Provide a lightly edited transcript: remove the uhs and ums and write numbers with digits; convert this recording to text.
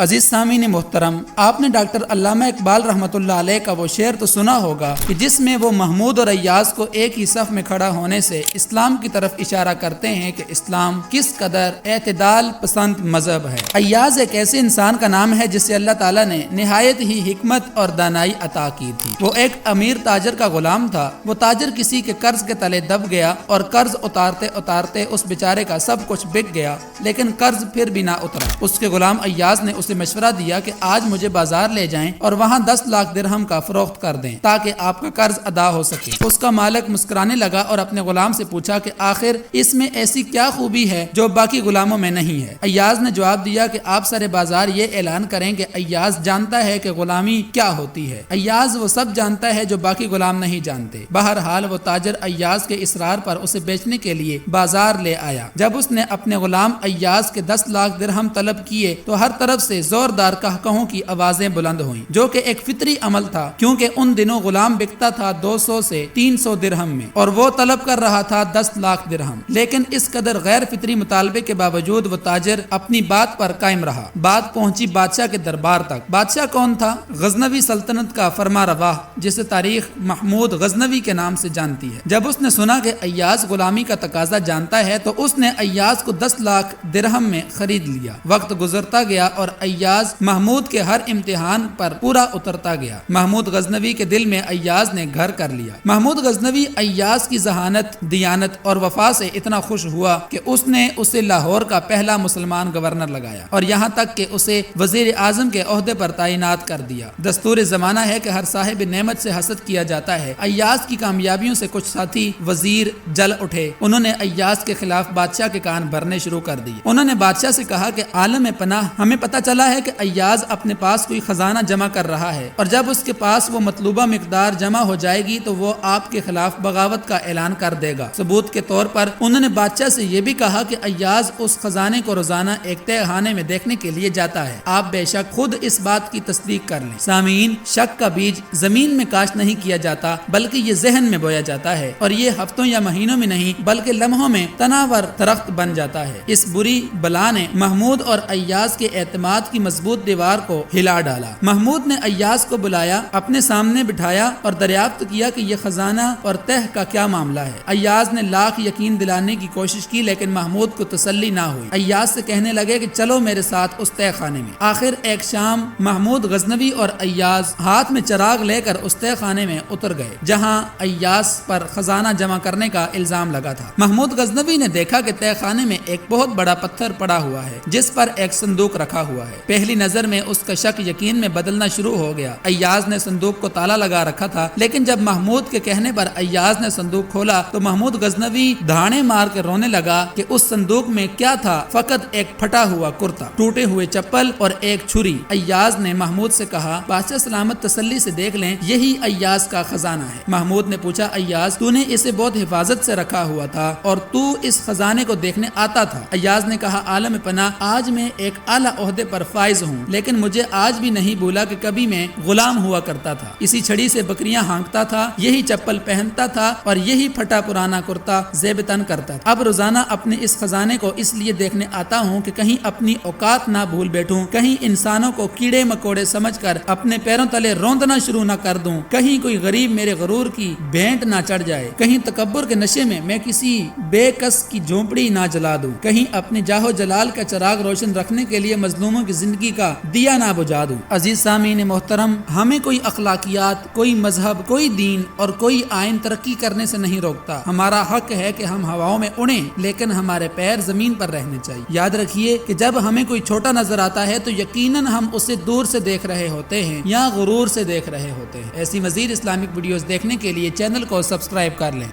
عزیز سامعین محترم، آپ نے ڈاکٹر علامہ اقبال رحمۃ اللہ علیہ کا وہ شعر تو سنا ہوگا کہ جس میں وہ محمود اور ایاز کو ایک ہی صف میں کھڑا ہونے سے اسلام کی طرف اشارہ کرتے ہیں کہ اسلام کس قدر اعتدال پسند مذہب ہے۔ ایاز ایک ایسے انسان کا نام ہے جسے اللہ تعالیٰ نے نہایت ہی حکمت اور دانائی عطا کی تھی۔ وہ ایک امیر تاجر کا غلام تھا۔ وہ تاجر کسی کے قرض کے تلے دب گیا اور قرض اتارتے اتارتے اس بیچارے کا سب کچھ بک گیا، لیکن قرض پھر بھی نہ اترا۔ اس کے غلام ایاز نے اسے مشورہ دیا کہ آج مجھے بازار لے جائیں اور وہاں 10 لاکھ درہم کا فروخت کر دیں تاکہ آپ کا قرض ادا ہو سکے۔ اس کا مالک مسکرانے لگا اور اپنے غلام سے پوچھا کہ آخر اس میں ایسی کیا خوبی ہے جو باقی غلاموں میں نہیں ہے؟ ایاز نے جواب دیا کہ آپ سر بازار یہ اعلان کریں کہ ایاز جانتا ہے کہ غلامی کیا ہوتی ہے۔ ایاز وہ سب جانتا ہے جو باقی غلام نہیں جانتے۔ بہرحال وہ تاجر ایاز کے اصرار پر اسے بیچنے کے لیے بازار لے آیا۔ جب اس نے اپنے غلام ایاز کے 10 لاکھ درہم طلب کیے تو ہر طرف سے زوردار قہقہوں کی آوازیں بلند ہوئیں، جو کہ ایک فطری عمل تھا کیونکہ ان دنوں غلام بکتا تھا 200 سے 300 درہم میں اور وہ طلب کر رہا تھا 10 لاکھ درہم۔ لیکن اس قدر غیر فطری مطالبے کے باوجود وہ تاجر اپنی بات پر قائم رہا۔ بات پہنچی بادشاہ کے دربار تک۔ بادشاہ کون تھا؟ غزنوی سلطنت کا فرما روا، جسے تاریخ محمود غزنوی کے نام سے جانتی ہے۔ جب اس نے سنا کہ ایاز غلامی کا تقاضا جانتا ہے تو اس نے ایاز کو 10 لاکھ درہم میں خرید لیا۔ وقت گزرتا گیا اور ایاز محمود کے ہر امتحان پر پورا اترتا گیا۔ محمود غزنوی کے دل میں ایاز نے گھر کر لیا۔ محمود غزنوی ایاز کی ذہانت، دیانت اور وفا سے اتنا خوش ہوا کہ اس نے اسے لاہور کا پہلا مسلمان گورنر لگایا اور یہاں تک کہ اسے وزیر اعظم کے عہدے پر تعینات کر دیا۔ دستور زمانہ ہے کہ ہر صاحب نعمت سے حسد کیا جاتا ہے۔ ایاز کی کامیابیوں سے کچھ ساتھی وزیر جل اٹھے۔ انہوں نے ایاز کے خلاف بادشاہ کے کان بھرنے شروع کر دیے۔ انہوں نے بادشاہ سے کہا کہ عالم پناہ، ہمیں پتہ چلا ہے کہ ایاز اپنے پاس کوئی خزانہ جمع کر رہا ہے اور جب اس کے پاس وہ مطلوبہ مقدار جمع ہو جائے گی تو وہ آپ کے خلاف بغاوت کا اعلان کر دے گا۔ ثبوت کے طور پر انہوں نے بادشاہ سے یہ بھی کہا کہ ایاز اس خزانے کو روزانہ ایک تہہ خانے میں دیکھنے کے لیے جاتا ہے۔ آپ بے شک خود اس بات کی تصدیق کر لیں۔ سامعین، شک کا بیج زمین میں کاشت نہیں کیا جاتا بلکہ یہ ذہن میں بویا جاتا ہے اور یہ ہفتوں یا مہینوں میں نہیں بلکہ لمحوں میں تناور درخت بن جاتا ہے۔ اس بری بلا نے محمود اور ایاز کے اعتماد کی مضبوط دیوار کو ہلا ڈالا۔ محمود نے ایاز کو بلایا، اپنے سامنے بٹھایا اور دریافت کیا کہ یہ خزانہ اور تہ کا کیا معاملہ ہے۔ ایاز نے لاکھ یقین دلانے کی کوشش کی لیکن محمود کو تسلی نہ ہوئی۔ ایاز سے کہنے لگے کہ چلو میرے ساتھ اس تہ خانے میں۔ آخر ایک شام محمود غزنوی اور ایاز ہاتھ میں چراغ لے کر اس تہ خانے میں اتر گئے جہاں ایاز پر خزانہ جمع کرنے کا الزام لگا تھا۔ محمود غزنوی نے دیکھا کہ تہ خانے میں ایک بہت بڑا پتھر پڑا ہوا ہے جس پر ایک صندوق رکھا ہوا ہے۔ پہلی نظر میں اس کا شک یقین میں بدلنا شروع ہو گیا۔ ایاز نے صندوق کو تالا لگا رکھا تھا لیکن جب محمود کے کہنے پر ایاز نے صندوق کھولا تو محمود غزنوی دھاڑے مار کے رونے لگا کہ اس صندوق میں کیا تھا؟ فقط ایک پھٹا ہوا کرتا، ٹوٹے ہوئے چپل اور ایک چھری۔ ایاز نے محمود سے کہا، بادشاہ سلامت تسلی سے دیکھ لیں، یہی ایاز کا خزانہ ہے۔ محمود نے پوچھا، ایاز تو نے اسے بہت حفاظت سے رکھا ہوا تھا اور تو اس خزانے کو دیکھنے آتا تھا؟ ایاز نے کہا، عالم پناہ، آج میں ایک اعلیٰ عہدے پر فائز ہوں لیکن مجھے آج بھی نہیں بھولا کہ کبھی میں غلام ہوا کرتا تھا۔ اسی چھڑی سے بکریاں ہانکتا تھا، یہی چپل پہنتا تھا اور یہی پھٹا پرانا کرتا زیب تن کرتا تھا۔ اب روزانہ اپنے اس خزانے کو اس لیے دیکھنے آتا ہوں کہ کہیں اپنی اوقات نہ بھول بیٹھوں، کہیں انسانوں کو کیڑے مکوڑے سمجھ کر اپنے پیروں تلے روندنا شروع نہ کر دوں، کہیں کوئی غریب میرے غرور کی بھینٹ نہ چڑھ جائے، کہیں تکبر کے نشے میں کسی بے کس کی جھونپڑی نہ جلا دوں، کہیں اپنے جاہو جلال کا چراغ روشن رکھنے کے لیے مظلوموں کی زندگی کا دیا نہ بجھا دوں۔ عزیز سامعین محترم، ہمیں کوئی اخلاقیات، کوئی مذہب، کوئی دین اور کوئی آئین ترقی کرنے سے نہیں روکتا۔ ہمارا حق ہے کہ ہم ہواؤں میں اڑیں لیکن ہمارے پیر زمین پر رہنے چاہیے۔ یاد رکھیے کہ جب ہمیں کوئی چھوٹا نظر آتا ہے تو یقیناً ہم اسے دور سے دیکھ رہے ہوتے ہیں یا غرور سے دیکھ رہے ہوتے ہیں۔ ایسی مزید اسلامک ویڈیوز دیکھنے کے لیے چینل کو سبسکرائب کر لیں۔